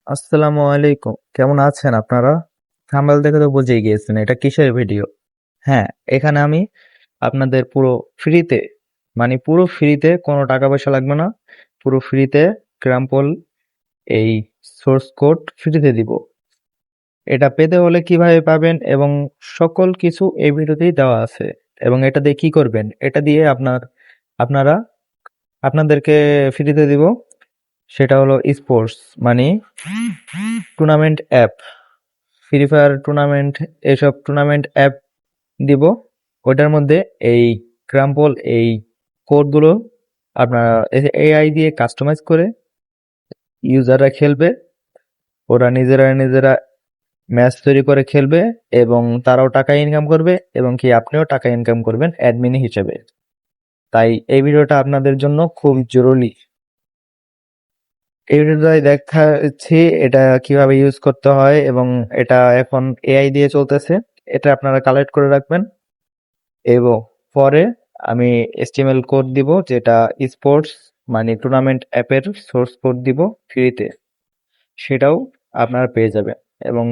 আসসালামু আলাইকুম, কেমন আছেন আপনারা? থাম্বনেল দেখে তো বুঝেই গিয়েছেন এটা কিসের ভিডিও। হ্যাঁ, এখানে আমি আপনাদের পুরো ফ্রিতে কোনো টাকা পয়সা লাগবে না। পুরো ফ্রিতে ক্রাম্পল এই সোর্স কোড ফ্রিতে দিব। এটা পেতে হলে কিভাবে পাবেন এবং সকল কিছু এই ভিডিওতেই দেওয়া আছে। এবং এটা দিয়ে কি করবেন, এটা দিয়ে আপনারা আপনাদেরকে ফ্রিতে দিব। সেটা হলো স্পোর্টস মানে tournament app, free fire tournament, এসব টুর্নামেন্ট অ্যাপ দিব। ওটার মধ্যে এই ক্রাম্পল এই কোডগুলো আপনারা এআই দিয়ে কাস্টমাইজ করে ইউজাররা খেলবে। ওরা নিজেরা ম্যাচ তৈরি করে খেলবে এবং তারাও টাকা ইনকাম করবে এবং কি আপনিও টাকা ইনকাম করবেন অ্যাডমিন হিসেবে। তাই এই ভিডিওটা আপনাদের জন্য খুব জরুরি। এই ভিডিওটাই দেখাচ্ছি এটা কিভাবে ইউজ করতে হয় এবং এটা এখন এআই দিয়ে চলতেছে। এটা আপনারা কালেক্ট করে রাখবেন এবং পরে আমি HTML কোড দিব, যেটা স্পোর্টস মানে টুর্নামেন্ট অ্যাপের সোর্স কোড দিব ফ্রিতে। সেটাও আপনারা পেয়ে যাবেন এবং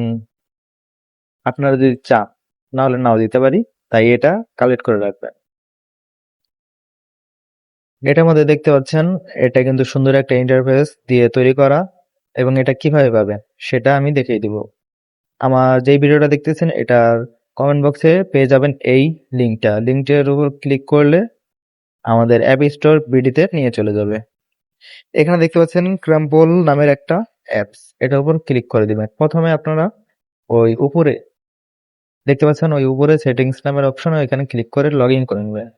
আপনারা যদি চান নাহলে নাও দিতে পারি। তাই এটা কালেক্ট করে রাখবেন। এটার মধ্যে দেখতে পাচ্ছেন এটা কিন্তু সুন্দর একটা ইন্টারফেস দিয়ে তৈরি করা এবং এটা কিভাবে পাবেন সেটা আমি দেখিয়ে দিব। আমার যেই ভিডিওটা দেখতেছেন এটার কমেন্ট বক্সে পেয়ে যাবেন এই লিঙ্কটার উপর ক্লিক করলে আমাদের অ্যাপ স্টোর বিডিতে নিয়ে চলে যাবে। এখানে দেখতে পাচ্ছেন ক্রাম্পল নামের একটা অ্যাপস, এটার উপর ক্লিক করে দিবেন। প্রথমে আপনারা ওই উপরে দেখতে পাচ্ছেন ওই উপরে সেটিংস নামের অপশন, এখানে ক্লিক করে লগ ইন করে নেবেন।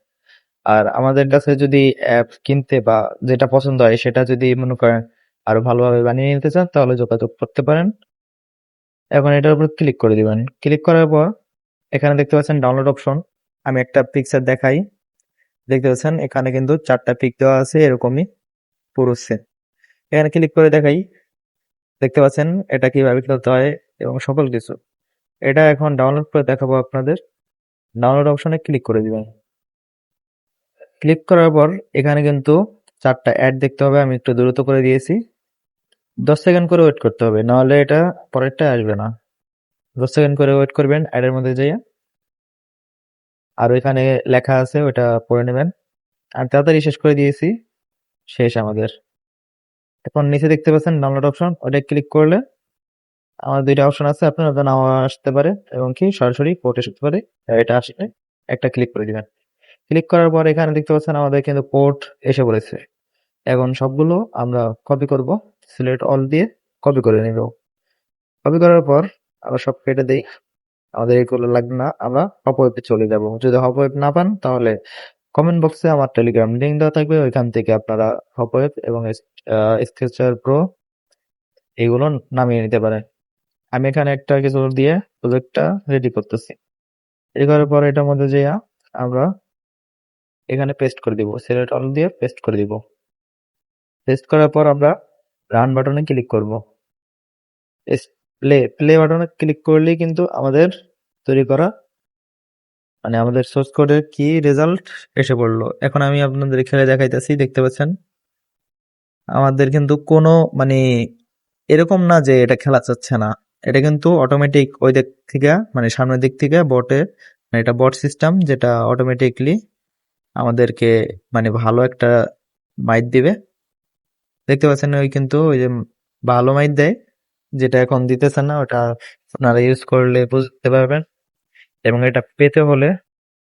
আর আমাদের কাছে যদি অ্যাপ কিনতে বা যেটা পছন্দ হয় সেটা যদি মনে করেন আরো ভালোভাবে বানিয়ে নিতে চান তাহলে যোগাযোগ করতে পারেন। এখন এটার উপর ক্লিক করে দিবেন। ক্লিক করার পর এখানে দেখতে পাচ্ছেন ডাউনলোড অপশন। আমি একটা পিকচার দেখাই। দেখতে পাচ্ছেন এখানে কিন্তু 4টা পিক দেওয়া আছে এরকমই পুরো সেম। এখানে ক্লিক করে দেখাই। দেখতে পাচ্ছেন এটা কিভাবে খেলতে হয় এবং সকল কিছু। এটা এখন ডাউনলোড করে দেখাবো আপনাদের। ডাউনলোড অপশনে ক্লিক করে দিবেন। ক্লিক করার পর এখানে কিন্তু 4টা অ্যাড দেখতে হবে, আমি একটু দ্রুত করে দিয়েছি। 10 সেকেন্ড করে ওয়েট করতে হবে, নাহলে এটা পরেরটা আসবে না। 10 সেকেন্ড করে ওয়েট করবেন অ্যাডের মধ্যে যাইয়া। আর ওইখানে লেখা আছে ওটা পড়ে নেবেন। আমি তাড়াতাড়ি শেষ করে দিয়েছি, শেষ আমাদের। এখন নিচে দেখতে পাচ্ছেন ডাউনলোড অপশন, ওটা ক্লিক করলে আমার 2টা অপশন আছে, আপনার ওটা নাও আসতে পারে এবং কি সরাসরি পোর্ট আসতে পারে। এটা আসলে একটা ক্লিক করে দিবেন। ক্লিক করার পর এখানে দেখতে পাচ্ছেন আমাদের কিন্তু পোর্ট এসে পড়েছে। এখন সবগুলো আমরা কপি করব, সিলেক্ট অল দিয়ে কপি করে নেব। কপি করার পর আমরা সব কেটে দেই, আমাদের এগুলো লাগবে না। আমরা হপওয়েবে চলে যাব। যদি হপওয়েব না পান তাহলে কমেন্ট বক্সে আমার টেলিগ্রাম লিংক দেওয়া থাকবে, ওইখান থেকে আপনারা হপওয়েব এবং স্কেচার প্রো এগুলো নামিয়ে নিতে পারেন। আমি এখানে একটা কিছু দিয়ে প্রজেক্টটা রেডি করতেছি। রেডি করার পর এটার মধ্যে যে আমরা এখানে পেস্ট করে দিব, সিলেক্ট অল দিয়ে পেস্ট করে দিব। পেস্ট করার পর আমরা রান বাটনে ক্লিক করব। প্লে প্লে বাটনে ক্লিক করলেই কিন্তু আমাদের তৈরি করা মানে আমাদের সোর্স কোডের কি রেজাল্ট এসে পড়লো। এখন আমি আপনাদের খেলে দেখাইতেছি। দেখতে পাচ্ছেন আমাদের কিন্তু কোনো মানে এরকম না যে এটা খেলা যাচ্ছে না। এটা কিন্তু অটোমেটিক ওই দিক থেকে মানে সামনের দিক থেকে বটে, মানে এটা বট সিস্টেম যেটা অটোমেটিকলি আমাদেরকে মানে ভালো একটা মাইট দিবে। দেখতে পাচ্ছেন ওই কিন্তু ওই যে ভালো মাইট দেয়, যেটা এখন দিতেছে না, ওটা আপনারা ইউজ করলে বুঝতে পারবেন। এবং এটা পেতে হলে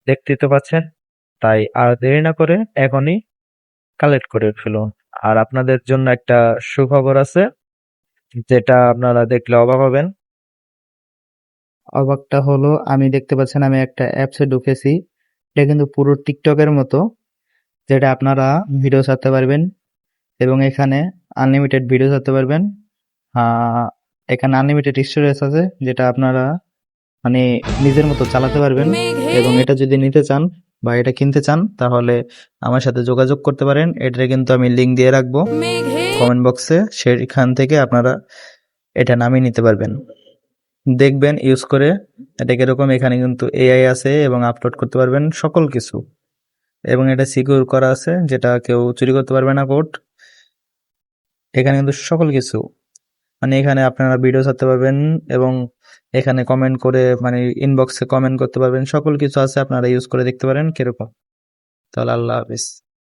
দেখতে তো পাচ্ছেন, তাই আর দেরি না করে এখনই কালেক্ট করে ফেলুন। আর আপনাদের জন্য একটা সুখবর আছে, যেটা আপনারা দেখলে অবাক হবেন। অবাকটা হলো আমি দেখতে পাচ্ছেন আমি একটা অ্যাপসে ঢুকেছি। এটা কিন্তু পুরো টিকটকের মতো, যেটা আপনারা ভিডিও ছাড়তে পারবেন এবং এখানে আনলিমিটেড ভিডিও ছাড়তে পারবেন। এখানে আনলিমিটেড স্টোরেজ আছে, যেটা আপনারা মানে নিজের মতো চালাতে পারবেন। এবং এটা যদি নিতে চান বা এটা কিনতে চান তাহলে আমার সাথে যোগাযোগ করতে পারেন। এটা কিন্তু আমি লিংক দিয়ে রাখবো কমেন্ট বক্সে, সেখান থেকে আপনারা এটা নামিয়ে নিতে পারবেন। দেখবেন ইউজ করে এটা কিরকম। এখানে কিন্তু এআই আছে এবং আপলোড করতে পারবেন সকল কিছু, এবং এটা সিকিউর করা আছে, যেটা কেউ চুরি করতে পারবে না কোড। এখানে কিন্তু সকল কিছু মানে এখানে আপনারা ভিডিও ছাড়তে পারবেন এবং এখানে কমেন্ট করে মানে ইনবক্সে কমেন্ট করতে পারবেন, সকল কিছু আছে, আপনারা ইউজ করে দেখতে পারেন কিরকম। তাহলে আল্লাহ হাফিজ।